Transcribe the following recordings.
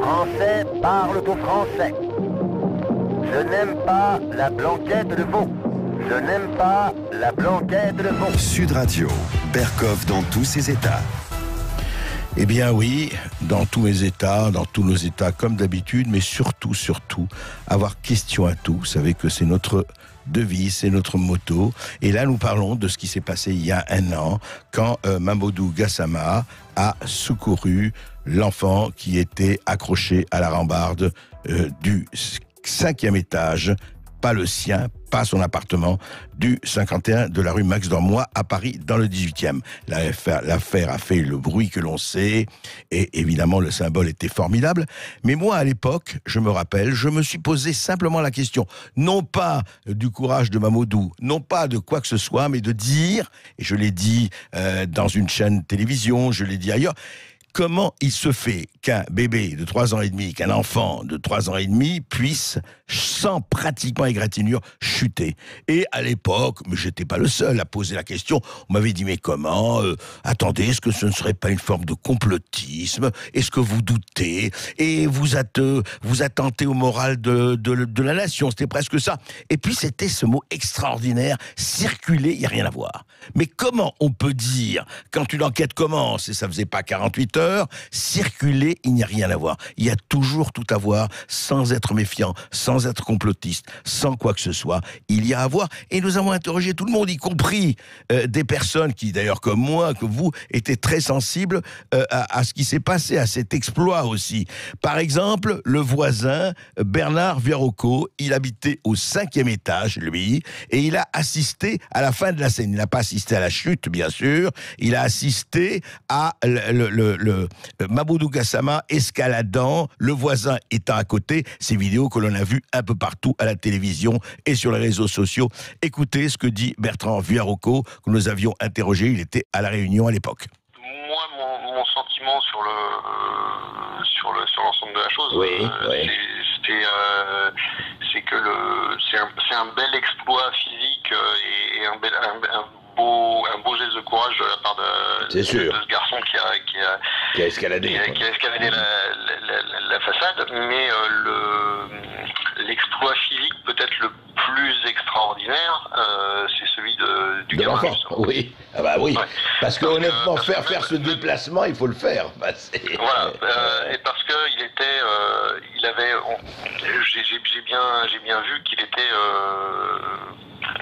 Français parlent au français. Je n'aime pas la blanquette de veau. Je n'aime pas la blanquette de veau. Sud Radio, Berkoff dans tous ses états. Eh bien oui, dans tous mes états, dans tous nos états comme d'habitude, mais surtout, avoir question à tout. Vous savez que c'est notre devise, c'est notre motto. Et là, nous parlons de ce qui s'est passé il y a un an, quand Mamadou Gassama a secouru l'enfant qui était accroché à la rambarde du 5e étage, pas le sien, pas son appartement, du 51 de la rue Max Dormois à Paris, dans le 18e. L'affaire a fait le bruit que l'on sait, et évidemment le symbole était formidable. Mais moi, à l'époque, je me rappelle, je me suis posé simplement la question, non pas du courage de Mamadou, non pas de quoi que ce soit, mais de dire, et je l'ai dit dans une chaîne télévision, je l'ai dit ailleurs, comment il se fait qu'un bébé de 3 ans et demi, qu'un enfant de 3 ans et demi puisse, sans pratiquement égratignure, chuter. Et à l'époque, mais j'étais pas le seul à poser la question, on m'avait dit mais comment attendez, est-ce que ce ne serait pas une forme de complotisme? Est-ce que vous doutez? Et vous attentez au moral de la nation, c'était presque ça. Et puis c'était ce mot extraordinaire, circuler, il n'y a rien à voir. Mais comment on peut dire, quand une enquête commence, et ça faisait pas 48 heures, circuler, il n'y a rien à voir. Il y a toujours tout à voir, sans être méfiant, sans être complotiste, sans quoi que ce soit. Il y a à voir. Et nous avons interrogé tout le monde, y compris des personnes qui, d'ailleurs, comme moi, comme vous, étaient très sensibles à ce qui s'est passé, à cet exploit aussi. Par exemple, le voisin, Bernard Verrocco, il habitait au 5e étage, lui, et il a assisté à la fin de la scène. Il n'a pas assisté à la chute, bien sûr. Il a assisté à Mamadou Gassama escaladant, le voisin étant à côté. Ces vidéos que l'on a vues un peu partout à la télévision et sur les réseaux sociaux. Écoutez ce que dit Bertrand Verrocco, que nous avions interrogé. Il était à La Réunion à l'époque. Moi, mon sentiment sur l'ensemble de la chose, c'est que c'est un bel exploit physique et un beau geste de courage de la part de ce garçon qui a escaladé la façade, mais l'exploit physique peut-être le plus extraordinaire, c'est celui du gamin. Oui, ah bah oui. Ouais. Parce que honnêtement, faire ce déplacement, il faut le faire. Bah, voilà, et parce que j'ai bien vu qu'il était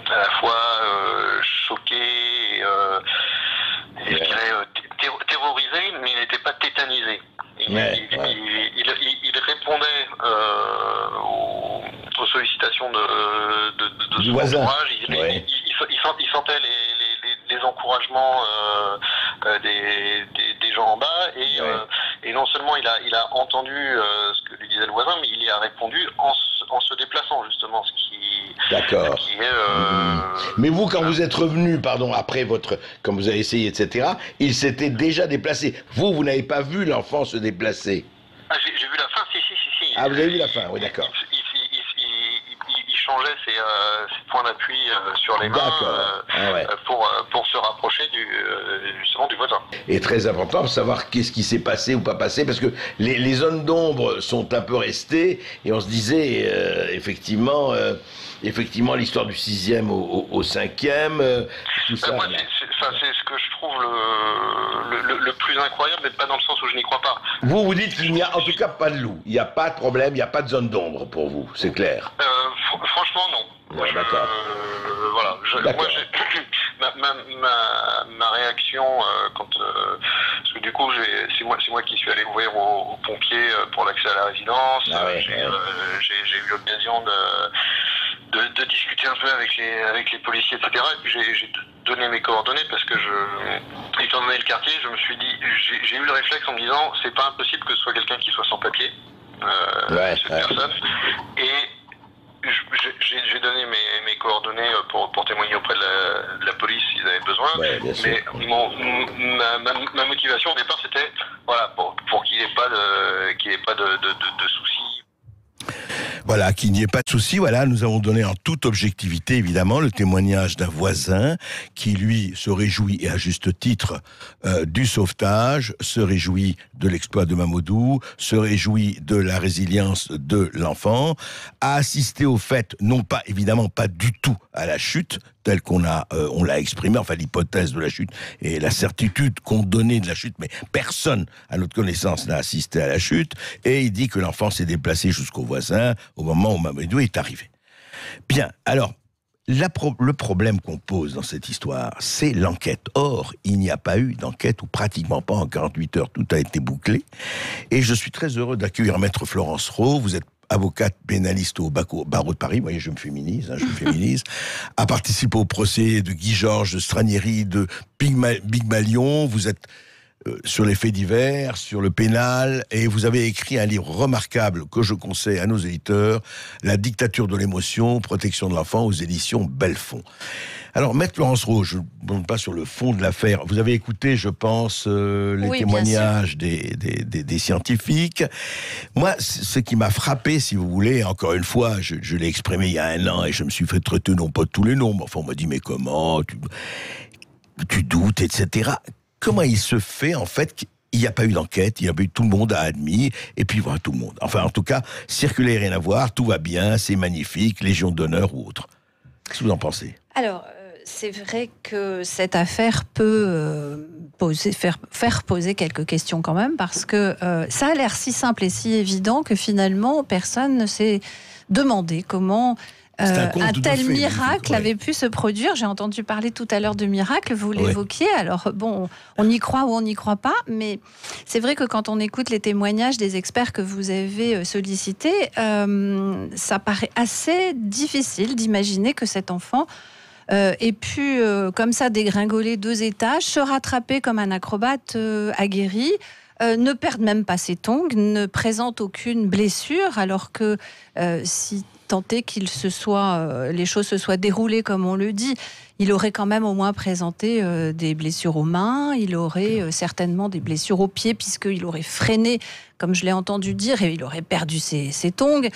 à la fois choqué et je dirais terrorisé, mais il n'était pas tétanisé. Il répondait aux sollicitations de son entourage. Il sentait les encouragements des gens en bas et non seulement il a entendu ce que lui disait le voisin, mais il y a répondu en se déplaçant justement, ce qui est... Mais vous, quand vous êtes revenu, après quand vous avez essayé, etc., il s'était déjà déplacé. Vous n'avez pas vu l'enfant se déplacer? Ah, j'ai vu la fin, si. Ah, vous avez vu la fin, oui, d'accord. Il changeait ses points d'appui sur les mains pour se rapprocher justement du voisin. Et très important de savoir qu'est-ce qui s'est passé ou pas passé, parce que les zones d'ombre sont un peu restées, et on se disait, effectivement, l'histoire du 6e au 5e, tout ça. Moi, c'est ce que je trouve le plus incroyable, mais pas dans le sens où je n'y crois pas. Vous dites qu'il n'y a en tout cas pas de loup, il n'y a pas de problème, il n'y a pas de zone d'ombre pour vous, c'est clair? Franchement, non. Ouais, d'accord. Ma réaction parce que du coup c'est moi qui suis allé ouvrir aux pompiers pour l'accès à la résidence. J'ai eu l'occasion de discuter un peu avec les policiers, etc. Et puis j'ai donné mes coordonnées parce que étant donné le quartier, je me suis dit, j'ai eu le réflexe en me disant, c'est pas impossible que ce soit quelqu'un qui soit sans papier, cette personne. Et j'ai donné mes coordonnées pour témoigner auprès de la police s'ils avaient besoin. Mais ma motivation au départ, c'était pour qu'il n'y ait pas de soucis. Voilà, qu'il n'y ait pas de souci. Voilà, nous avons donné en toute objectivité, évidemment, le témoignage d'un voisin qui, lui, se réjouit, et à juste titre, du sauvetage, se réjouit de l'exploit de Mamadou, se réjouit de la résilience de l'enfant, a assisté au fait, non pas, évidemment, pas du tout à la chute, telle qu'on l'a exprimé, enfin l'hypothèse de la chute et la certitude qu'on donnait de la chute, mais personne, à notre connaissance, n'a assisté à la chute, et il dit que l'enfant s'est déplacé jusqu'au voisin au moment où Mamadou est arrivé. Bien, alors, le problème qu'on pose dans cette histoire, c'est l'enquête. Or, il n'y a pas eu d'enquête, ou pratiquement pas, en 48 heures, tout a été bouclé, et je suis très heureux d'accueillir Maître Florence Rau. Vous êtes avocate pénaliste au barreau de Paris, vous voyez, je me féminise, a participé au procès de Guy Georges, de Stranieri, de Pygmalion, vous êtes sur les faits divers, sur le pénal, et vous avez écrit un livre remarquable que je conseille à nos éditeurs, La dictature de l'émotion, protection de l'enfant, aux éditions Belfond. Alors, Maître Florence Rau, je ne monte pas sur le fond de l'affaire. Vous avez écouté, je pense, les témoignages des scientifiques. Moi, ce qui m'a frappé, si vous voulez, encore une fois, je l'ai exprimé il y a 1 an et je me suis fait traiter, non pas tous les noms, mais enfin, on m'a dit, mais comment, tu doutes, etc. Comment il se fait, en fait, qu'il n'y a pas eu d'enquête, il y a pas eu, tout le monde a admis, et puis voilà, tout le monde. Enfin, en tout cas, circuler, rien à voir, tout va bien, c'est magnifique, Légion d'honneur ou autre. Qu'est-ce que vous en pensez ? Alors, c'est vrai que cette affaire peut faire poser quelques questions quand même, parce que ça a l'air si simple et si évident que finalement, personne ne s'est demandé comment un tel miracle avait pu se produire. J'ai entendu parler tout à l'heure de miracle, vous l'évoquiez. Alors bon, on y croit ou on n'y croit pas, mais c'est vrai que quand on écoute les témoignages des experts que vous avez sollicités, ça paraît assez difficile d'imaginer que cet enfant ait pu, comme ça, dégringoler 2 étages, se rattraper comme un acrobate aguerri, ne perdre même pas ses tongs, ne présente aucune blessure, alors que si tant est qu'il les choses se soient déroulées comme on le dit, il aurait quand même au moins présenté des blessures aux mains, il aurait certainement des blessures aux pieds, puisqu'il aurait freiné, comme je l'ai entendu dire, et il aurait perdu ses tongs.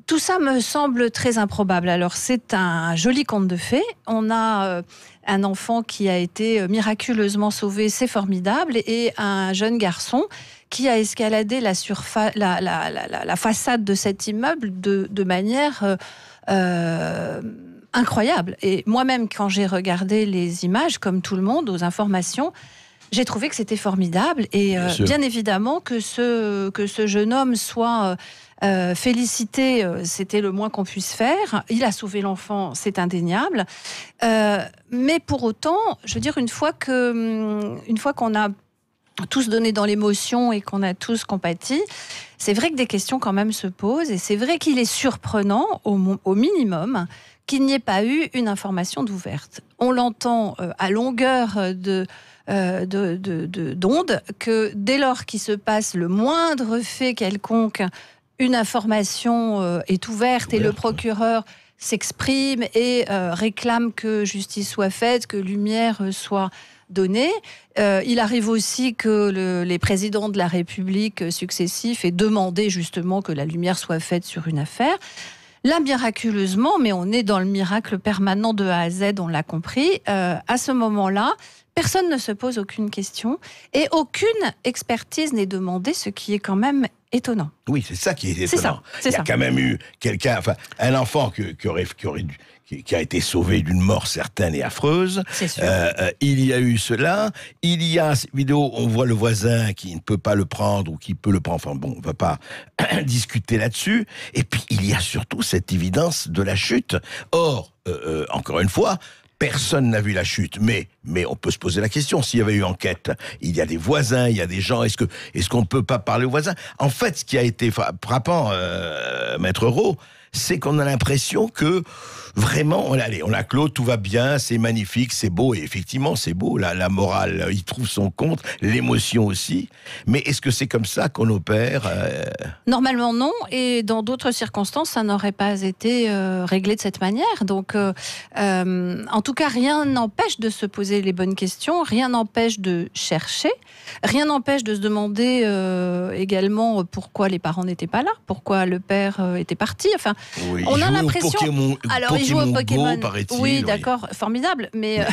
Tout ça me semble très improbable. Alors, c'est un joli conte de fées. On a un enfant qui a été miraculeusement sauvé, c'est formidable, et un jeune garçon qui a escaladé la façade de cet immeuble de manière incroyable. Et moi-même, quand j'ai regardé les images, comme tout le monde, aux informations, j'ai trouvé que c'était formidable. Et bien évidemment que ce jeune homme soit félicité, c'était le moins qu'on puisse faire. Il a sauvé l'enfant, c'est indéniable. Mais pour autant, je veux dire, une fois qu'on a tous donné dans l'émotion et qu'on a tous compati, c'est vrai que des questions quand même se posent, et c'est vrai qu'il est surprenant, au minimum, qu'il n'y ait pas eu une information d'ouverte. On l'entend à longueur d'onde, que dès lors qu'il se passe le moindre fait quelconque, une information est ouverte et le procureur s'exprime et réclame que justice soit faite, que lumière soit donnée. Il arrive aussi que les présidents de la République successifs aient demandé justement que la lumière soit faite sur une affaire. Là, miraculeusement, mais on est dans le miracle permanent de A à Z, on l'a compris, à ce moment-là, personne ne se pose aucune question et aucune expertise n'est demandée, ce qui est quand même étonnant. Oui, c'est ça qui est étonnant. Il y a quand même eu quelqu'un, enfin, un enfant qui a été sauvé d'une mort certaine et affreuse. C'est sûr. Il y a eu cela. Il y a cette vidéo, on voit le voisin qui ne peut pas le prendre ou qui peut le prendre. Enfin bon, on ne va pas discuter là-dessus. Et puis, il y a surtout cette évidence de la chute. Or, encore une fois, personne n'a vu la chute, mais on peut se poser la question, s'il y avait eu enquête, il y a des voisins, il y a des gens, est-ce qu'on ne peut pas parler aux voisins ? En fait, ce qui a été frappant, Maître Rau, c'est qu'on a l'impression que vraiment, on a clos, tout va bien, c'est magnifique, c'est beau, et effectivement c'est beau, la morale, il trouve son compte, l'émotion aussi, mais est-ce que c'est comme ça qu'on opère Normalement non, et dans d'autres circonstances, ça n'aurait pas été réglé de cette manière. Donc, en tout cas, rien n'empêche de se poser les bonnes questions, rien n'empêche de chercher, rien n'empêche de se demander également pourquoi les parents n'étaient pas là, pourquoi le père était parti. Enfin, Oui, on il a jouait au l'impression. Alors, il joue au Pokémon. Go, paraît-il, oui, d'accord, formidable. Mais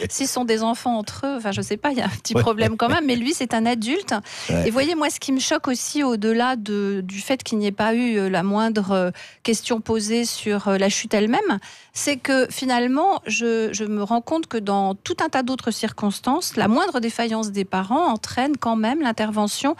s'ils sont des enfants entre eux, enfin, je sais pas, il y a un petit problème quand même. Mais lui, c'est un adulte. Ouais. Et voyez, moi, ce qui me choque aussi, au-delà du fait qu'il n'y ait pas eu la moindre question posée sur la chute elle-même, c'est que finalement, je me rends compte que dans tout un tas d'autres circonstances, la moindre défaillance des parents entraîne quand même l'intervention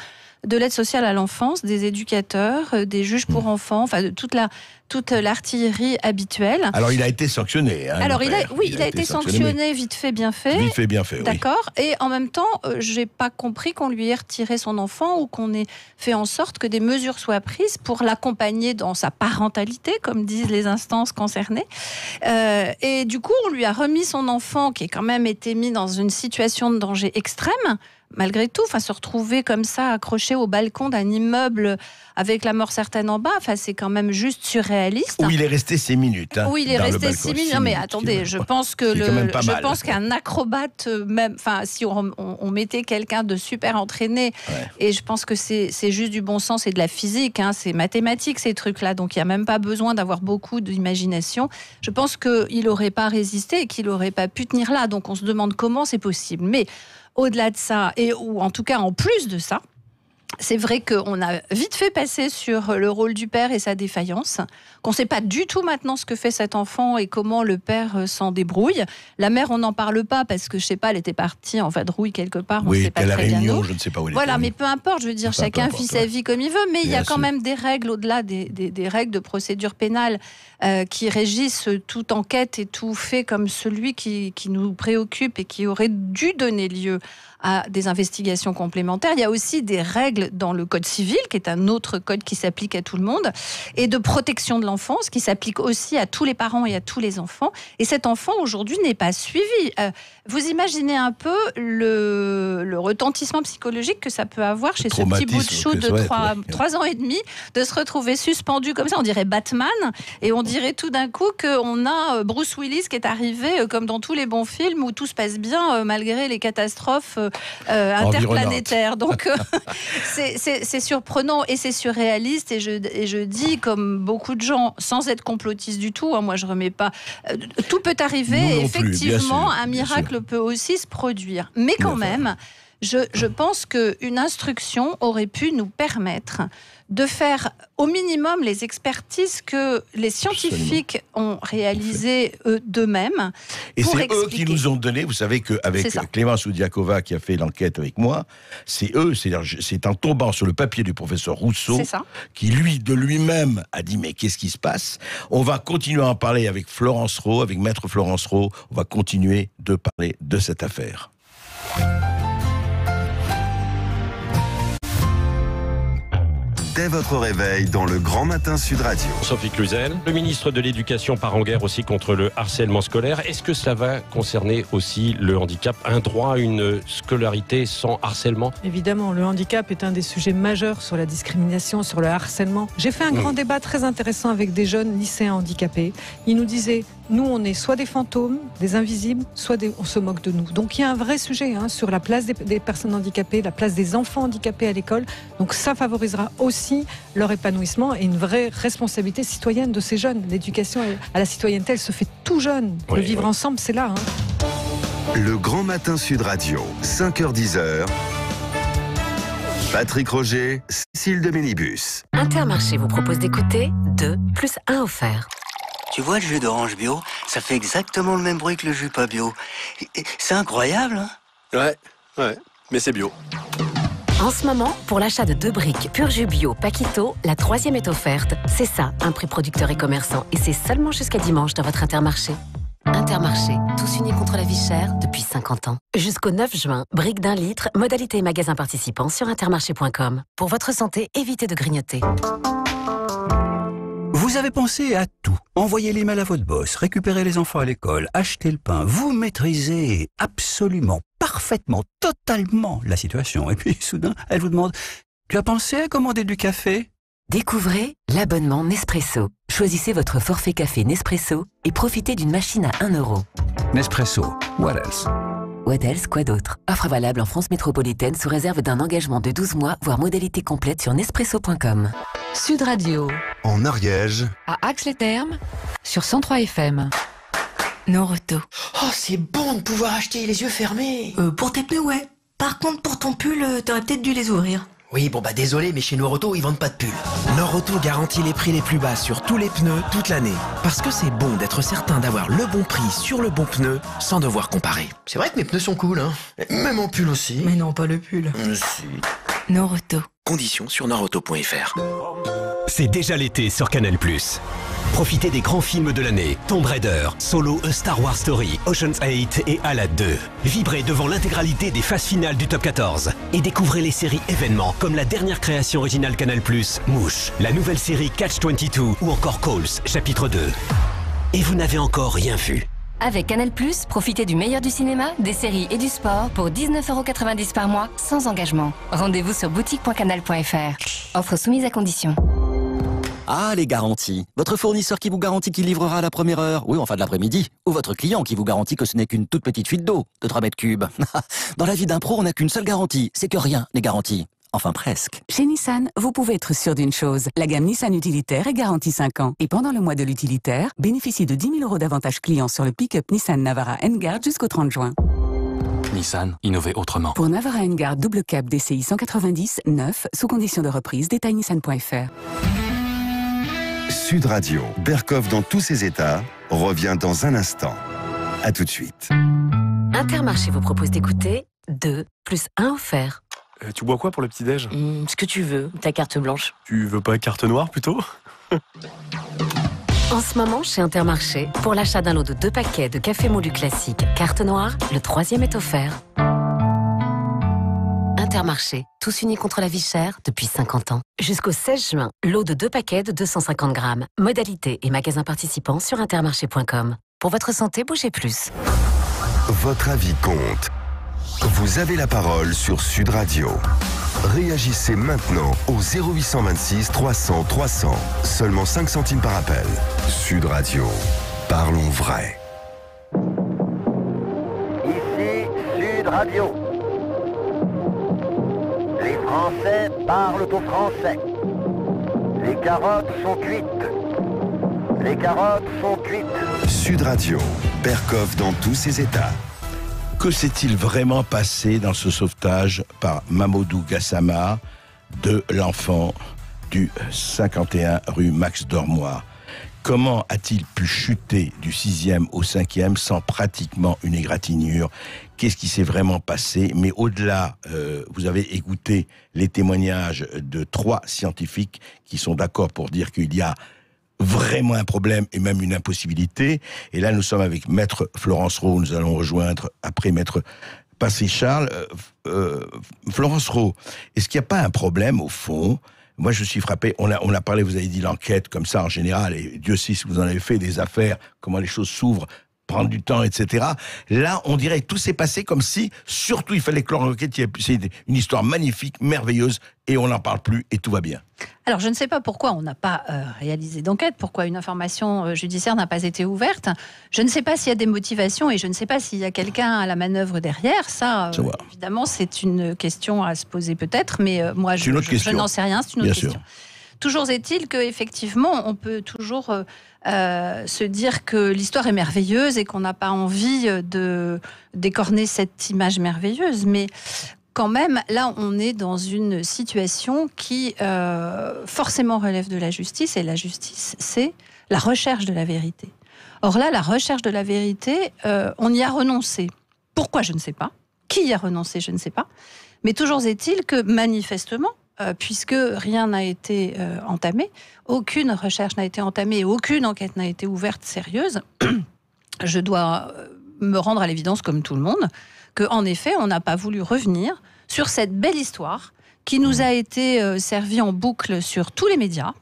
de l'aide sociale à l'enfance, des éducateurs, des juges pour enfants, enfin de toute l'artillerie habituelle. Alors il a été sanctionné. Alors il a été sanctionné, vite fait, bien fait. Vite fait, bien fait, oui. D'accord. Et en même temps, j'ai pas compris qu'on lui ait retiré son enfant ou qu'on ait fait en sorte que des mesures soient prises pour l'accompagner dans sa parentalité, comme disent les instances concernées. Et du coup, on lui a remis son enfant qui a quand même été mis dans une situation de danger extrême. Malgré tout, se retrouver comme ça, accroché au balcon d'un immeuble avec la mort certaine en bas, c'est quand même juste surréaliste. Où il est resté 6 minutes. Oui, il est resté 6 minutes. Non, mais attendez, je pense qu'un acrobate, même, si on mettait quelqu'un de super entraîné, et je pense que c'est juste du bon sens et de la physique, c'est mathématique ces trucs-là, donc il n'y a même pas besoin d'avoir beaucoup d'imagination. Je pense qu'il n'aurait pas résisté et qu'il n'aurait pas pu tenir là. Donc on se demande comment c'est possible. Mais au-delà de ça, ou en tout cas en plus de ça, c'est vrai qu'on a vite fait passer sur le rôle du père et sa défaillance, qu'on ne sait pas du tout maintenant ce que fait cet enfant et comment le père s'en débrouille. La mère, on n'en parle pas parce que, je ne sais pas, elle était partie en vadrouille quelque part, on ne sait pas très bien. Réunion, je ne sais pas où elle était. Voilà, mais peu importe, je veux dire, chacun vit sa vie comme il veut, mais il y a quand même des règles, au-delà des règles de procédure pénale qui régissent toute enquête et tout fait comme celui qui nous préoccupe et qui aurait dû donner lieu à des investigations complémentaires. Il y a aussi des règles dans le code civil, qui est un autre code qui s'applique à tout le monde, et de protection de l'enfance, qui s'applique aussi à tous les parents et à tous les enfants. Et cet enfant, aujourd'hui, n'est pas suivi. Vous imaginez un peu le retentissement psychologique que ça peut avoir chez ce petit bout de chou de 3 ans et demi, de se retrouver suspendu comme ça, on dirait Batman, et on dirait tout d'un coup qu'on a Bruce Willis qui est arrivé, comme dans tous les bons films, où tout se passe bien, malgré les catastrophes interplanétaire. Donc c'est surprenant et c'est surréaliste, et je dis, comme beaucoup de gens, sans être complotiste du tout, moi je remets pas, tout peut arriver, et effectivement un miracle peut aussi se produire, mais quand même je pense qu'une instruction aurait pu nous permettre de faire au minimum les expertises que les scientifiques ont réalisées d'eux-mêmes. Et c'est eux qui nous ont donné, vous savez qu'avec Clémence Oudiakova qui a fait l'enquête avec moi, c'est eux, c'est en tombant sur le papier du professeur Rousseau qui de lui-même a dit mais qu'est-ce qui se passe ? On va continuer à en parler avec Florence Rowe, avec Maître Florence Rowe, on va continuer de parler de cette affaire. Dès votre réveil dans le Grand Matin Sud Radio. Sophie Cluzel, le ministre de l'Éducation part en guerre aussi contre le harcèlement scolaire. Est-ce que cela va concerner aussi le handicap, un droit à une scolarité sans harcèlement ? Évidemment, le handicap est un des sujets majeurs sur la discrimination, sur le harcèlement. J'ai fait un grand débat très intéressant avec des jeunes lycéens handicapés. Ils nous disaient, nous on est soit des fantômes, des invisibles, soit on se moque de nous. Donc il y a un vrai sujet sur la place des personnes handicapées, la place des enfants handicapés à l'école. Donc ça favorisera aussi leur épanouissement et une vraie responsabilité citoyenne de ces jeunes. L'éducation à la citoyenneté, elle se fait tout jeune. Le vivre ensemble, c'est là. Le Grand Matin Sud Radio, 5h-10h. Patrick Roger, Cécile de Ménibus. Intermarché vous propose d'écouter 2 + 1 offert. Tu vois, le jus d'orange bio, ça fait exactement le même bruit que le jus pas bio. C'est incroyable, hein ? Ouais, mais c'est bio. En ce moment, pour l'achat de 2 briques Pur Jus Bio Paquito, la 3e est offerte. C'est ça, un prix producteur et commerçant. Et c'est seulement jusqu'à dimanche dans votre Intermarché. Intermarché, tous unis contre la vie chère depuis 50 ans. Jusqu'au 9 juin, briques d'1 litre, modalité et magasin participants sur intermarché.com. Pour votre santé, évitez de grignoter. Vous avez pensé à tout. Envoyez l'email à votre boss, récupérez les enfants à l'école, achetez le pain. Vous maîtrisez absolument, parfaitement, totalement la situation. Et puis, soudain, elle vous demande « Tu as pensé à commander du café ?» Découvrez l'abonnement Nespresso. Choisissez votre forfait café Nespresso et profitez d'une machine à 1 €. Nespresso. What else ? What else, quoi d'autre ? Offre valable en France métropolitaine sous réserve d'un engagement de 12 mois, voire modalité complète sur Nespresso.com. Sud Radio. en Ariège, À Ax-les-Thermes, sur 103 FM. Noroto. Oh, c'est bon de pouvoir acheter les yeux fermés. Pour tes pneus, ouais. Par contre, pour ton pull, t'aurais peut-être dû les ouvrir. Oui, bon bah désolé, mais chez Noroto, ils vendent pas de pull. Noroto garantit les prix les plus bas sur tous les pneus toute l'année. Parce que c'est bon d'être certain d'avoir le bon prix sur le bon pneu sans devoir comparer. C'est vrai que mes pneus sont cool, hein. Même en pull aussi. Mais non, pas le pull. Si. Noroto. Conditions sur noroto.fr. C'est déjà l'été sur Canal+. Profitez des grands films de l'année, Tomb Raider, Solo, A Star Wars Story, Ocean's 8 et Aladdin 2. Vibrez devant l'intégralité des phases finales du Top 14 et découvrez les séries événements comme la dernière création originale Canal+, Mouche, la nouvelle série Catch 22 ou encore Calls, chapitre 2. Et vous n'avez encore rien vu. Avec Canal+, profitez du meilleur du cinéma, des séries et du sport pour 19,90 € par mois, sans engagement. Rendez-vous sur boutique.canal.fr. Offre soumise à condition. Ah, les garanties. Votre fournisseur qui vous garantit qu'il livrera à la première heure, oui, enfin de l'après-midi. Ou votre client qui vous garantit que ce n'est qu'une toute petite fuite d'eau de 3 mètres cubes. Dans la vie d'un pro, on n'a qu'une seule garantie, c'est que rien n'est garanti. Enfin presque. Chez Nissan, vous pouvez être sûr d'une chose. La gamme Nissan Utilitaire est garantie 5 ans. Et pendant le mois de l'utilitaire, bénéficiez de 10 000 € d'avantages clients sur le pick-up Nissan Navara N-Guard jusqu'au 30 juin. Nissan, innover autrement. Pour Navara N-Guard double cab DCI 190, 9, sous condition de reprise, détail nissan.fr. Sud Radio, Berkoff dans tous ses états, revient dans un instant. A tout de suite. Intermarché vous propose d'écouter 2 + 1 offert. Tu bois quoi pour le petit-déj ? Ce que tu veux, ta carte blanche. Tu veux pas carte noire plutôt ? En ce moment, chez Intermarché, pour l'achat d'un lot de 2 paquets de café moulu classique carte noire, le 3e est offert. Intermarché, tous unis contre la vie chère depuis 50 ans. Jusqu'au 16 juin, lot de 2 paquets de 250 grammes. Modalités et magasins participants sur intermarché.com. Pour votre santé, bougez plus. Votre avis compte. Vous avez la parole sur Sud Radio. Réagissez maintenant au 0826 300 300. Seulement 5 centimes par appel. Sud Radio. Parlons vrai. Ici Sud Radio. Les Français parlent aux Français. Les carottes sont cuites. Les carottes sont cuites. Sud Radio. Berkoff dans tous ses états. Que s'est-il vraiment passé dans ce sauvetage par Mamadou Gassama de l'enfant du 51 rue Max Dormois? Comment a-t-il pu chuter du 6e au 5e sans pratiquement une égratignure? Qu'est-ce qui s'est vraiment passé? Mais au-delà, vous avez écouté les témoignages de 3 scientifiques qui sont d'accord pour dire qu'il y a vraiment un problème et même une impossibilité. Et là, nous sommes avec Maître Florence Rowe. Nous allons rejoindre après Maître Passé Charles. Florence Rowe, est-ce qu'il n'y a pas un problème au fond? Moi, je suis frappé. On a parlé, vous avez dit l'enquête comme ça en général, et Dieu sait si vous en avez fait des affaires, comment les choses s'ouvrent, prendre du temps, etc. Là, on dirait que tout s'est passé comme si, surtout, il fallait clore l'enquête. C'est une histoire magnifique, merveilleuse, et on n'en parle plus, et tout va bien. Alors, je ne sais pas pourquoi on n'a pas réalisé d'enquête, pourquoi une information judiciaire n'a pas été ouverte. Je ne sais pas s'il y a des motivations et je ne sais pas s'il y a quelqu'un à la manœuvre derrière. Ça, évidemment, c'est une question à se poser peut-être, mais moi, je n'en sais rien, c'est une autre question. Toujours est-il qu'effectivement, on peut toujours se dire que l'histoire est merveilleuse et qu'on n'a pas envie de décorner cette image merveilleuse, mais quand même, là, on est dans une situation qui forcément relève de la justice, et la justice, c'est la recherche de la vérité. Or là, la recherche de la vérité, on y a renoncé. Pourquoi? Je ne sais pas. Qui y a renoncé? Je ne sais pas. Mais toujours est-il que, manifestement, puisque rien n'a été entamé, aucune recherche n'a été entamée et aucune enquête n'a été ouverte sérieuse, je dois me rendre à l'évidence, comme tout le monde, qu'en effet, on n'a pas voulu revenir sur cette belle histoire qui nous a été servie en boucle sur tous les médias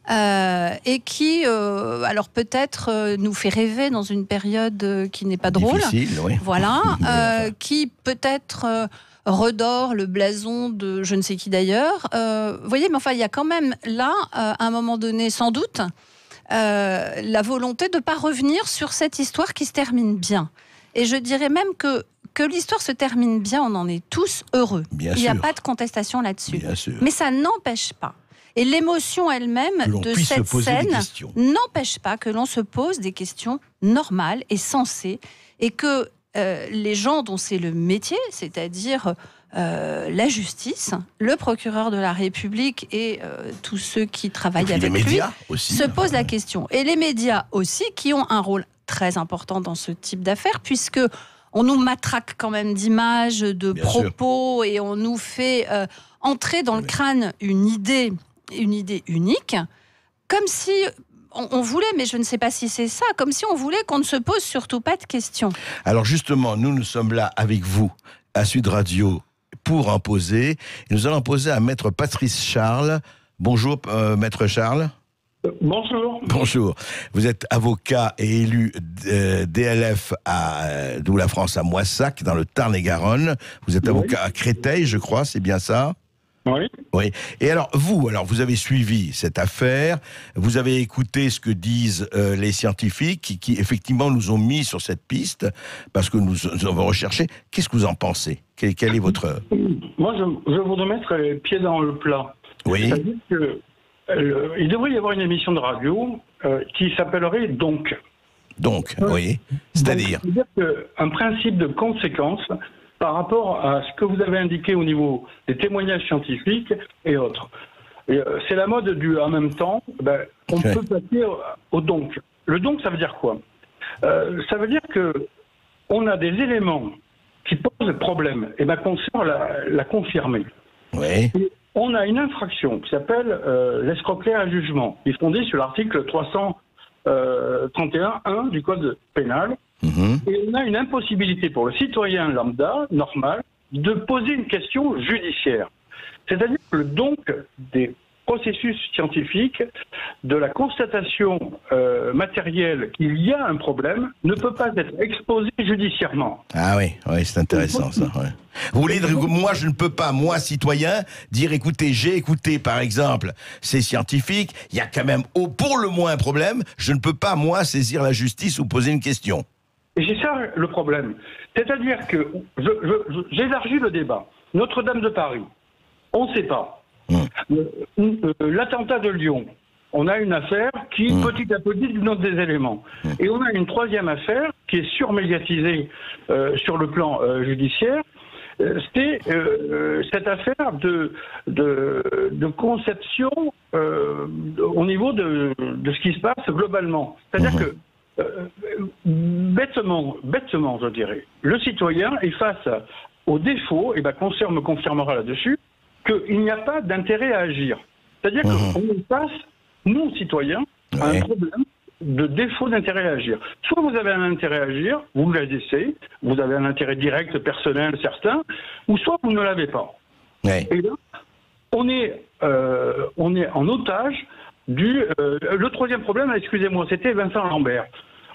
et qui, alors peut-être, nous fait rêver dans une période qui n'est pas drôle. Difficile, oui. Voilà, qui peut-être redore le blason de je ne sais qui d'ailleurs. Vous voyez, mais enfin, il y a quand même là, à un moment donné, sans doute, la volonté de ne pas revenir sur cette histoire qui se termine bien. Et je dirais même que l'histoire se termine bien, on en est tous heureux. Il n'y a pas de contestation là-dessus. Mais ça n'empêche pas, Et l'émotion elle-même de cette scène n'empêche pas que l'on se pose des questions normales et sensées, et que les gens dont c'est le métier, c'est-à-dire la justice, le procureur de la République et tous ceux qui travaillent avec lui, se posent la question. Et les médias aussi, qui ont un rôle très important dans ce type d'affaires, puisque on nous matraque quand même d'images, de propos, et on nous fait entrer dans le crâne une idée unique, comme si on voulait, mais je ne sais pas si c'est ça, comme si on voulait qu'on ne se pose surtout pas de questions. Alors justement, nous sommes là avec vous, à Sud Radio, pour en poser. Et nous allons poser à Maître Patrice Charles. Bonjour, Maître Charles. Bonjour. Bonjour. Vous êtes avocat et élu DLF d'où la France à Moissac, dans le Tarn-et-Garonne. Vous êtes avocat à Créteil, je crois, c'est bien ça ? Oui. Oui. Et alors, vous avez suivi cette affaire, vous avez écouté ce que disent les scientifiques qui, effectivement, nous ont mis sur cette piste, parce que nous avons recherché. Qu'est-ce que vous en pensez ? Quel est votre... Moi, je voudrais mettre les pieds dans le plat. Oui. C'est-à-dire que il devrait y avoir une émission de radio qui s'appellerait Donc. Donc, oui. C'est-à-dire un principe de conséquence par rapport à ce que vous avez indiqué au niveau des témoignages scientifiques et autres. C'est la mode du en même temps. On peut passer au donc. Le donc, ça veut dire quoi ? Ça veut dire que on a des éléments qui posent problème. Et qu'on sort la confirmer. Oui. Et on a une infraction qui s'appelle l'escroquerie à jugement, qui est fondée sur l'article 331.1 du Code pénal. Et on a une impossibilité pour le citoyen lambda, normal, de poser une question judiciaire. C'est-à-dire que le donc des processus scientifiques, de la constatation matérielle qu'il y a un problème, ne peut pas être exposé judiciairement. Ah oui, c'est intéressant ça. Ouais. Vous voulez dire que moi, je ne peux pas, moi, citoyen, dire écoutez, j'ai écouté par exemple ces scientifiques, il y a quand même pour le moins un problème, je ne peux pas, moi, saisir la justice ou poser une question. Et c'est ça le problème. C'est-à-dire que, j'élargis le débat. Notre-Dame de Paris, on ne sait pas. L'attentat de Lyon, on a une affaire qui, petit à petit, nous donne des éléments. Et on a une troisième affaire qui est surmédiatisée sur le plan judiciaire. C'était cette affaire de conception au niveau de ce qui se passe globalement. C'est-à-dire que bêtement, je dirais, le citoyen est face au défaut, et Concert me confirmera là-dessus, qu'il n'y a pas d'intérêt à agir. C'est-à-dire qu'on est face, nous, citoyens, à un problème de défaut d'intérêt à agir. Soit vous avez un intérêt à agir, vous l'agissez, vous avez un intérêt direct, personnel, certain, ou soit vous ne l'avez pas. Et là, on est en otage du... le troisième problème, excusez-moi, c'était Vincent Lambert.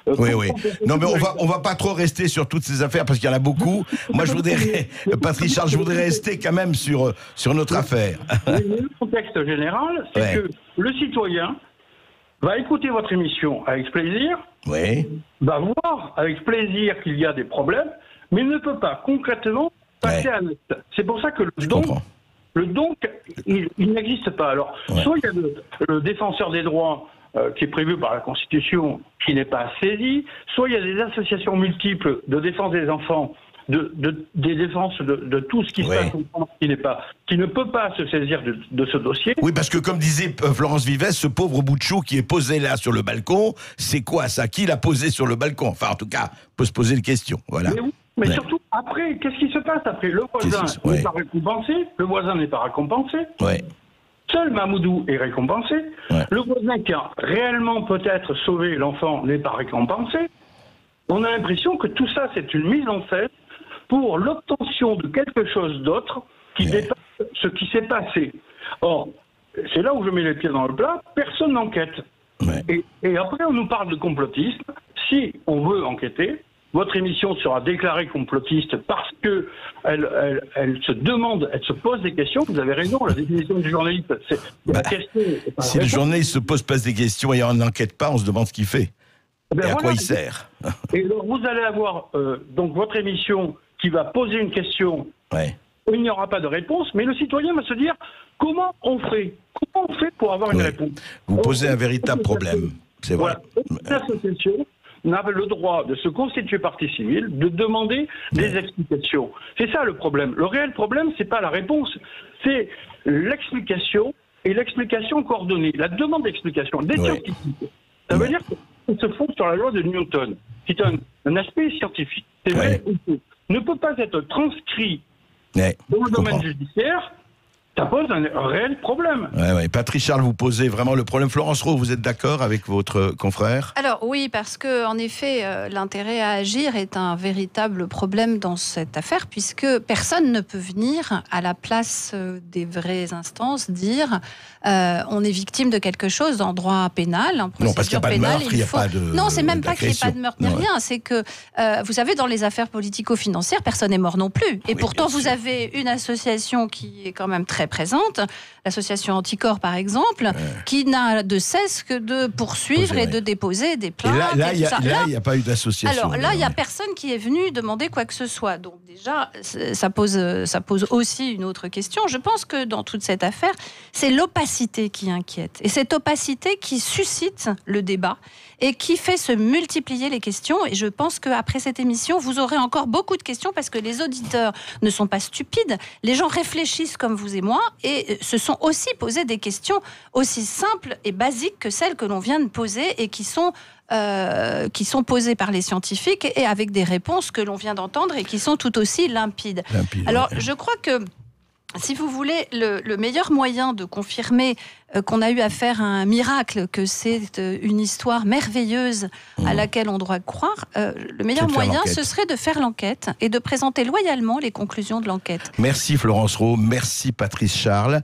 Oui. Non, mais on va pas trop rester sur toutes ces affaires parce qu'il y en a beaucoup. Moi, je voudrais, Patrice Charles, je voudrais rester quand même sur notre affaire. Le contexte général, c'est que le citoyen va écouter votre émission avec plaisir, va voir avec plaisir qu'il y a des problèmes, mais ne peut pas concrètement passer à l'acte. C'est pour ça que le donc, il n'existe pas. Alors, soit il y a le défenseur des droits qui est prévu par la Constitution, qui n'est pas saisi, soit il y a des associations multiples de défense des enfants, des défenses de tout ce qui se passe qui ne peut pas se saisir de ce dossier. Oui, parce que comme disait Florence Vives, ce pauvre bout de chou qui est posé là sur le balcon, c'est quoi ça? Qui l'a posé sur le balcon? Enfin, en tout cas, on peut se poser une question. Voilà. Mais surtout, après, qu'est-ce qui se passe après? Le voisin n'est pas récompensé, le voisin n'est pas récompensé. Seul Mamoudou est récompensé. Le voisin qui a réellement peut-être sauvé l'enfant n'est pas récompensé. On a l'impression que tout ça, c'est une mise en scène pour l'obtention de quelque chose d'autre qui dépasse ce qui s'est passé. Or, c'est là où je mets les pieds dans le plat, personne n'enquête. Et après, on nous parle de complotisme. Si on veut enquêter, votre émission sera déclarée complotiste parce que elle se demande, elle se pose des questions. Vous avez raison, la définition du journaliste, c'est la question. Si le journaliste se pose pas des questions et on n'enquête pas, on se demande ce qu'il fait. Et à quoi il sert. Et donc vous allez avoir donc votre émission qui va poser une question. Il n'y aura pas de réponse, mais le citoyen va se dire Comment on fait pour avoir une réponse? Vous posez un véritable problème, c'est vrai. Voilà. L'association n'a le droit de se constituer partie civile, de demander des explications. C'est ça le problème. Le réel problème, c'est pas la réponse, c'est l'explication et l'explication coordonnée, la demande d'explication des scientifiques. Ça veut dire qu'ils se fondent sur la loi de Newton, qui est un aspect scientifique. C'est vrai, ne peut pas être transcrit dans le domaine judiciaire. Ça pose un réel problème. Patrice Charles, vous posez vraiment le problème. Florence Rowe, vous êtes d'accord avec votre confrère? Alors oui, parce que en effet, l'intérêt à agir est un véritable problème dans cette affaire, puisque personne ne peut venir à la place des vraies instances dire on est victime de quelque chose en droit pénal, en procédure non, parce qu'il n'y a pas de meurtre, il n'y a pas de... Non, c'est même pas qu'il n'y ait pas de meurtre ni rien, c'est que, vous savez, dans les affaires politico-financières, personne n'est mort non plus. Et pourtant, vous avez une association qui est quand même très présente, l'association Anticorps par exemple, qui n'a de cesse que de poursuivre et de déposer des plaintes. Et là, il n'y a pas eu d'association. Alors là, il n'y a personne qui est venu demander quoi que ce soit. Donc déjà, ça pose aussi une autre question. Je pense que dans toute cette affaire, c'est l'opacité qui inquiète. Et cette opacité qui suscite le débat et qui fait se multiplier les questions. Et je pense qu'après cette émission, vous aurez encore beaucoup de questions parce que les auditeurs ne sont pas stupides. Les gens réfléchissent comme vous et moi et se sont aussi posé des questions aussi simples et basiques que celles que l'on vient de poser et qui sont posées par les scientifiques et avec des réponses que l'on vient d'entendre et qui sont tout aussi limpides. Alors, je crois que si vous voulez, le meilleur moyen de confirmer qu'on a eu affaire à un miracle, que c'est une histoire merveilleuse à laquelle on doit croire, le meilleur moyen, ce serait de faire l'enquête et de présenter loyalement les conclusions de l'enquête. Merci Florence Rowe, merci Patrice Charles.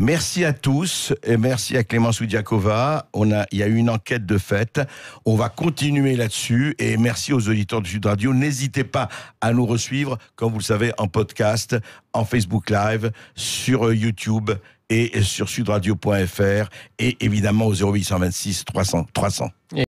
Merci à tous et merci à Clémence Oudiakova. Il y a eu une enquête de fait. On va continuer là-dessus et merci aux auditeurs de Sud Radio. N'hésitez pas à nous resuivre, comme vous le savez, en podcast, en Facebook Live, sur YouTube et sur sudradio.fr et évidemment au 0826 300 300.